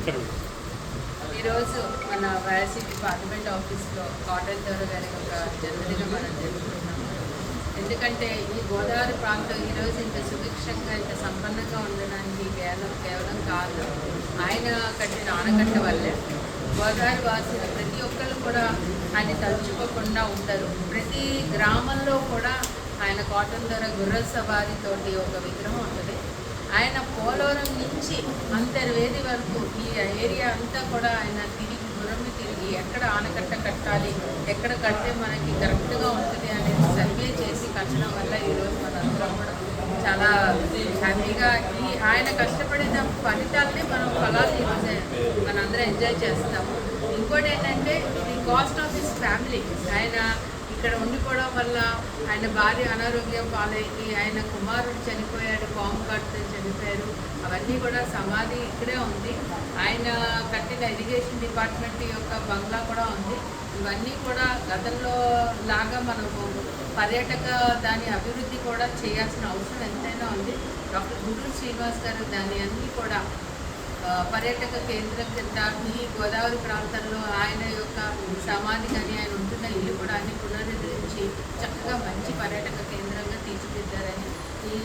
ఈరోజు మన YSCP parliament ఆఫీస్లో కాటన్ దొర గారి ఒక జన్మదినం మనం జరుపుకుంటున్నాము. ఎందుకంటే ఈ గోదావరి ప్రాంతం ఈరోజు ఇంత సుభిక్షంగా ఇంత సంపన్నంగా ఉండడానికి కేవలం కారణం ఆయన కట్టిన ఆనకట్ట వల్లే. గోదావరి వాసులు ప్రతి ఒక్కరు కూడా ఆయన తలుచుకోకుండా ఉంటారు. ప్రతి గ్రామంలో కూడా ఆయన కాటన్ దొర గుర్ర సవారితోటి ఒక విగ్రహం ఉంటుంది. ఆయన పోలవరం నుంచి అంతర్వేది వరకు ఈ ఏరియా అంతా కూడా ఆయన గుర్రంని తిరిగి ఎక్కడ ఆనకట్ట కట్టాలి, ఎక్కడ కడితే మనకి కరెక్ట్గా ఉంటుంది అనేది సర్వే చేసి కట్టడం వల్ల ఈరోజు మనందరం కూడా చాలా హ్యాపీగా ఆయన కష్టపడిన ఫలితాలనే మనం ఫలాలు ఈరోజు మనందరం ఎంజాయ్ చేస్తాము. ఇంకోటి ఏంటంటే the cost of his family. ఆయన ఇక్కడ ఉండిపోవడం వల్ల ఆయన భార్య అనారోగ్యం పాలయ్యి ఆయన కుమారుడు చనిపోయాడు, పాము కాటుతో చనిపోయారు. అవన్నీ కూడా సమాధి ఇక్కడే ఉంది. ఆయన కట్టిన ఇరిగేషన్ డిపార్ట్మెంట్ యొక్క బంగ్లా కూడా ఉంది. ఇవన్నీ కూడా గతంలో లాగా మనకు పర్యాటక దాని అభివృద్ధి కూడా చేయాల్సిన అవసరం ఎంతైనా ఉంది. డాక్టర్ గూడూరు శ్రీనివాస్ గారు దాన్ని అన్నీ కూడా పర్యాటక కేంద్రం కింద ఈ గోదావరి ప్రాంతంలో ఆయన యొక్క సమాధి కానీ ఆయన ఉంటున్న ఇల్లు కూడా అన్ని పునరుద్ధరించి చక్కగా మంచి పర్యాటక కేంద్రంగా తీర్చిదిద్దారని ఈ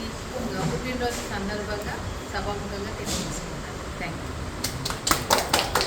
పుట్టినరోజు సందర్భంగా సభాముఖంగా తెలియజేసుకుంటాను. Thank you.